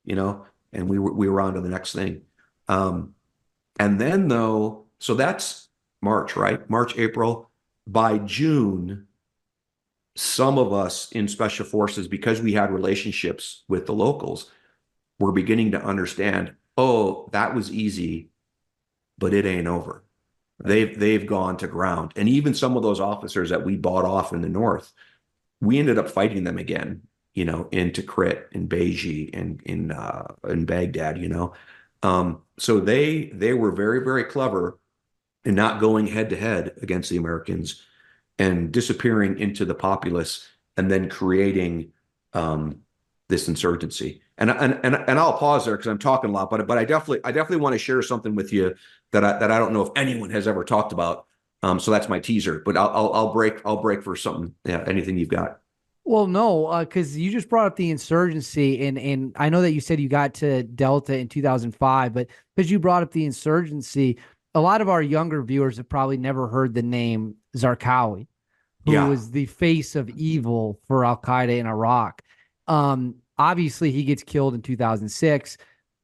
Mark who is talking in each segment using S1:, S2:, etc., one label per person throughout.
S1: and we were on to the next thing. And then though, so that's March, right? March, April. By June, some of us in special forces, because we had relationships with the locals, were beginning to understand, oh, that was easy, but it ain't over. They've gone to ground. And even some of those officers that we bought off in the north, we ended up fighting them again, in Tikrit, in Beji, and in Baghdad, So they were very, very clever in not going head to head against the Americans and disappearing into the populace and then creating this insurgency. And I'll pause there because I'm talking a lot, but I definitely want to share something with you that I don't know if anyone has ever talked about. So that's my teaser, but I'll break for something. Yeah, anything you've got.
S2: Well, no, because you just brought up the insurgency, and I know that you said you got to Delta in 2005, but because you brought up the insurgency, a lot of our younger viewers have probably never heard the name Zarqawi, who
S1: Yeah.
S2: was the face of evil for Al Qaeda in Iraq. Obviously, he gets killed in 2006,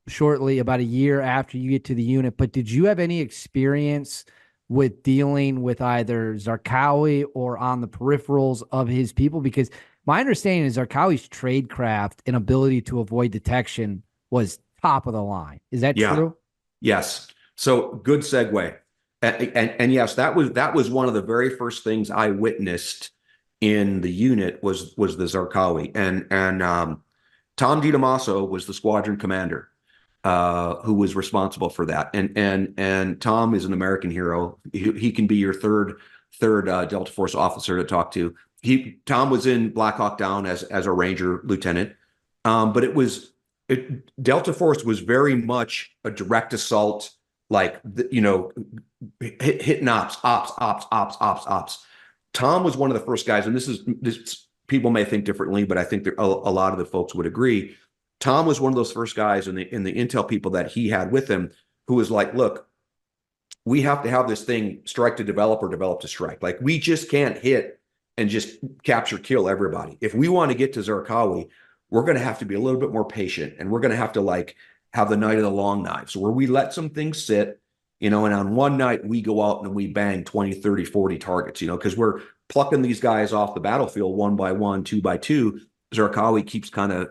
S2: shortly about a year after you get to the unit. But did you have any experience with dealing with either Zarqawi or on the peripherals of his people? Because my understanding is Zarqawi's tradecraft and ability to avoid detection was top of the line. Is that
S1: Yeah.
S2: true?
S1: Yes. So good segue. And yes, that was one of the very first things I witnessed in the unit was the Zarqawi. And Tom DiDamasso was the squadron commander, who was responsible for that. And Tom is an American hero. He can be your third Delta Force officer to talk to. Tom was in Black Hawk Down as a Ranger lieutenant, but Delta Force was very much a direct assault, like hitting ops. Tom was one of the first guys, and this people may think differently, but I think there, a lot of the folks would agree. Tom was one of those first guys in the intel people that he had with him who was like, look, we have to have this thing strike to develop or develop to strike. Like we just can't hit and just capture, kill everybody. If we want to get to Zarqawi, we're going to have to be a little bit more patient, and we're going to have to like have the night of the long knives where we let some things sit, and on one night we go out and we bang 20, 30, 40 targets, because we're plucking these guys off the battlefield one by one, two by two. Zarqawi keeps kind of,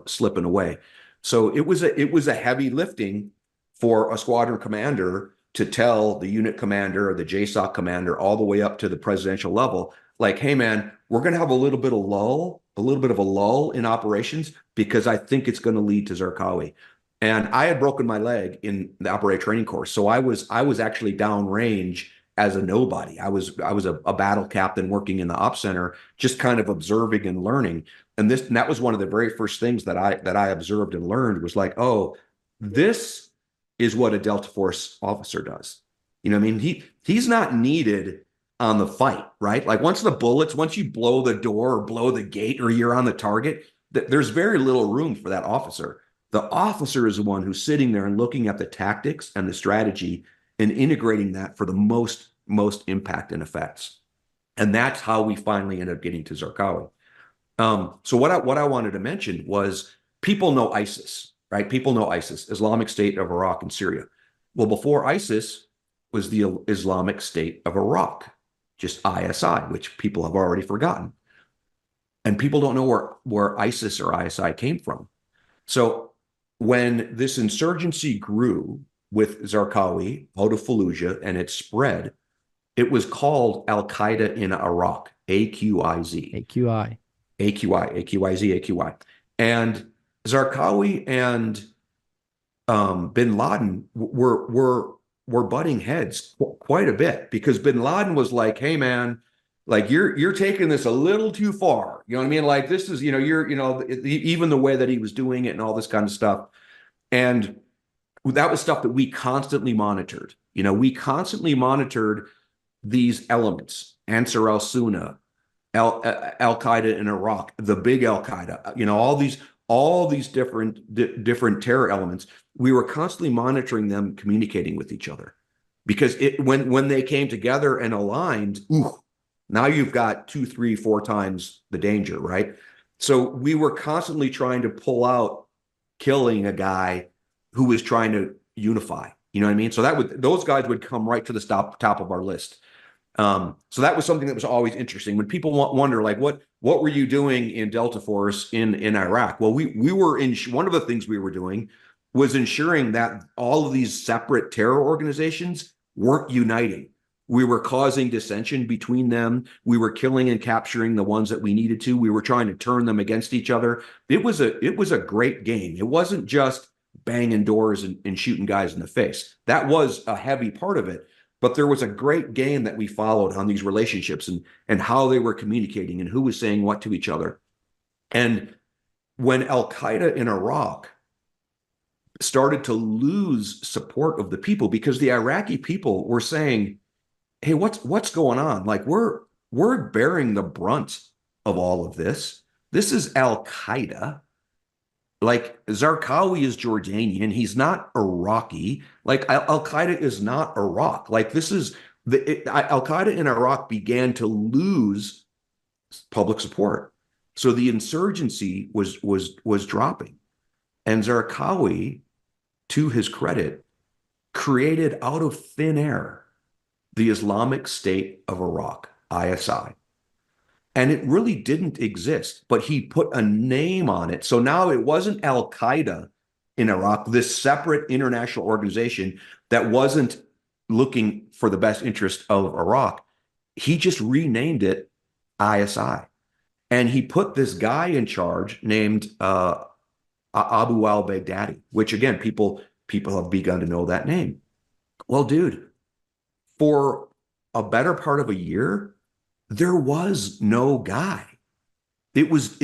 S1: slipping away. So it was a heavy lifting for a squadron commander to tell the unit commander or the JSOC commander all the way up to the presidential level, like, hey man, we're going to have a little bit of a lull in operations because I think it's going to lead to Zarqawi. And I had broken my leg in the operator training course, so I was actually downrange as a nobody. I was a battle captain working in the op center, just kind of observing and learning. And that was one of the very first things that I observed and learned was like, oh, this is what a Delta Force officer does. You know what I mean? He's not needed on the fight, right? Like once you blow the door or blow the gate or you're on the target, there's very little room for that officer. The officer is the one who's sitting there and looking at the tactics and the strategy and integrating that for the most impact and effects. And that's how we finally end up getting to Zarqawi. So what I wanted to mention was people know ISIS, right? People know ISIS, Islamic State of Iraq and Syria. Well, before ISIS was the Islamic State of Iraq, just ISI, which people have already forgotten. And people don't know where ISIS or ISI came from. So when this insurgency grew with Zarqawi out of Fallujah and it spread, it was called Al Qaeda in Iraq, AQIZ.
S2: AQI.
S1: AQI, AQIZ, AQI. And Zarqawi and bin Laden were butting heads quite a bit because bin Laden was like, hey man, like you're taking this a little too far. You know what I mean? Like this is, even the way that he was doing it and all this kind of stuff. And that was stuff that we constantly monitored. We constantly monitored these elements, Ansar al-Sunnah, Al-Qaeda in Iraq, the big Al-Qaeda, all these different terror elements. We were constantly monitoring them, communicating with each other, because when they came together and aligned, now you've got 2, 3, 4 times the danger, right? So we were constantly trying to pull out killing a guy who was trying to unify. You know what I mean? So those guys would come right to the top of our list. So that was something that was always interesting. When people wonder, like, what were you doing in Delta Force in Iraq? Well, we were in one of the things we were doing was ensuring that all of these separate terror organizations weren't uniting. We were causing dissension between them. We were killing and capturing the ones that we needed to. We were trying to turn them against each other. It was a great game. It wasn't just banging doors and shooting guys in the face. That was a heavy part of it. But there was a great game that we followed on these relationships and how they were communicating and who was saying what to each other. And when Al-Qaeda in Iraq started to lose support of the people, because the Iraqi people were saying, hey, what's going on? Like, we're bearing the brunt of all of this. This is Al-Qaeda. Like, Zarqawi is Jordanian. He's not Iraqi. Like, Al-Qaeda is not Iraq. Like, this is Al-Qaeda in Iraq began to lose public support. So the insurgency was dropping. And Zarqawi, to his credit, created out of thin air the Islamic State of Iraq, ISI. And it really didn't exist, but he put a name on it. So now it wasn't Al-Qaeda in Iraq, this separate international organization that wasn't looking for the best interest of Iraq. He just renamed it ISI. And he put this guy in charge named Abu al-Baghdadi, which again, people have begun to know that name. Well, dude, for a better part of a year, there was no guy. It was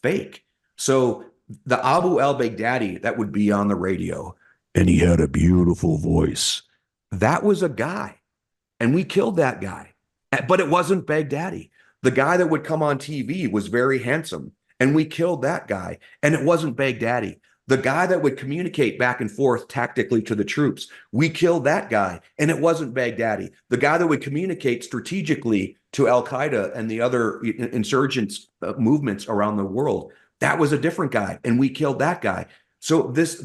S1: fake. So the Abu al-Baghdadi that would be on the radio, and he had a beautiful voice, that was a guy. And we killed that guy. But it wasn't Baghdadi. The guy that would come on TV was very handsome, and we killed that guy. And it wasn't Baghdadi. The guy that would communicate back and forth tactically to the troops, we killed that guy, and it wasn't Baghdadi. The guy that would communicate strategically to Al-Qaeda and the other insurgents movements around the world, that was a different guy, and we killed that guy. So this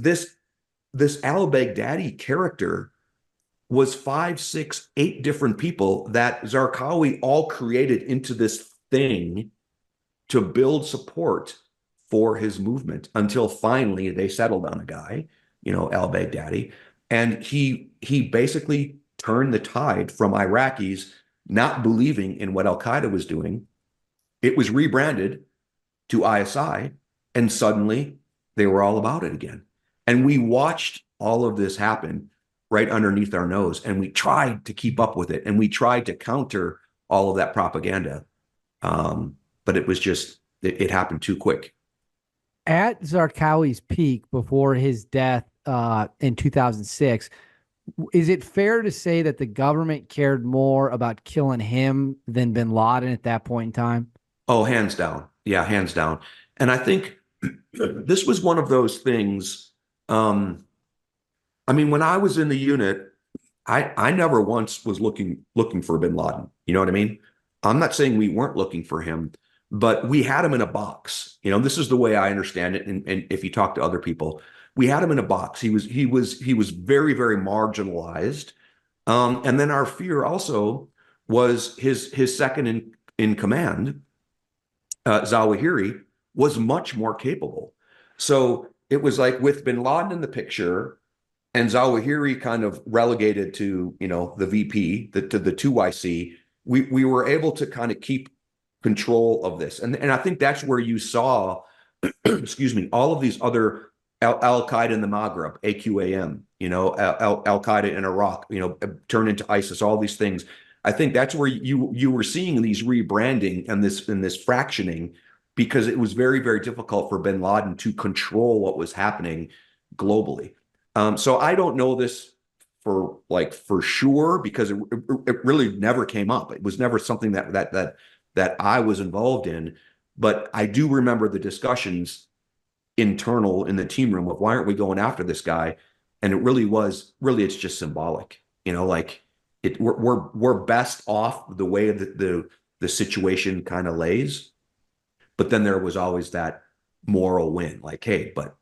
S1: al-Baghdadi character was 5, 6, 8 different people that Zarqawi all created into this thing to build support for his movement until finally they settled on a guy, al-Baghdadi. And he basically turned the tide from Iraqis not believing in what Al-Qaeda was doing. It was rebranded to ISI, and suddenly they were all about it again. And we watched all of this happen right underneath our nose, and we tried to keep up with it, and we tried to counter all of that propaganda. But it was just, it happened too quick.
S2: At Zarqawi's peak before his death in 2006, is it fair to say that the government cared more about killing him than bin Laden at that point in time?
S1: Oh, hands down. Yeah, hands down. And I think this was one of those things. I mean, when I was in the unit, I never once was looking for bin Laden. You know what I mean? I'm not saying we weren't looking for him, but we had him in a box. This is the way I understand it. And if you talk to other people, we had him in a box. He was very, very marginalized. And then our fear also was his second in command, Zawahiri, was much more capable. So it was like with bin Laden in the picture and Zawahiri kind of relegated to, the VP, to the 2YC, we were able to kind of keep control of this. And I think that's where you saw, excuse me, all of these other Al-Qaeda in the Maghreb, AQAM, Al-Qaeda in Iraq, turn into ISIS, all these things. I think that's where you were seeing these rebranding and this fractioning, because it was very, very difficult for bin Laden to control what was happening globally. So I don't know this for sure, because it really never came up. It was never something that I was involved in, but I do remember the discussions internal in the team room of why aren't we going after this guy? And it really it's just symbolic, we're best off the way that the situation kind of lays. But then there was always that moral win, like, hey, but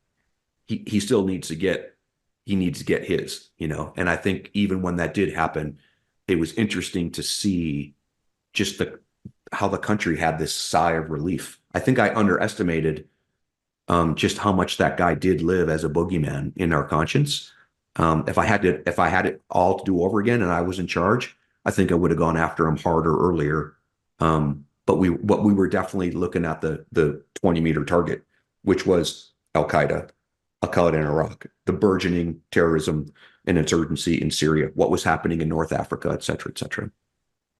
S1: he still needs to get his, you know. And I think even when that did happen, it was interesting to see just how the country had this sigh of relief. I think I underestimated just how much that guy did live as a boogeyman in our conscience. If I had it all to do over again and I was in charge, I think I would have gone after him harder earlier. But we were definitely looking at the 20-meter target, which was Al-Qaeda in Iraq, the burgeoning terrorism and insurgency in Syria, what was happening in North Africa, et cetera, et cetera.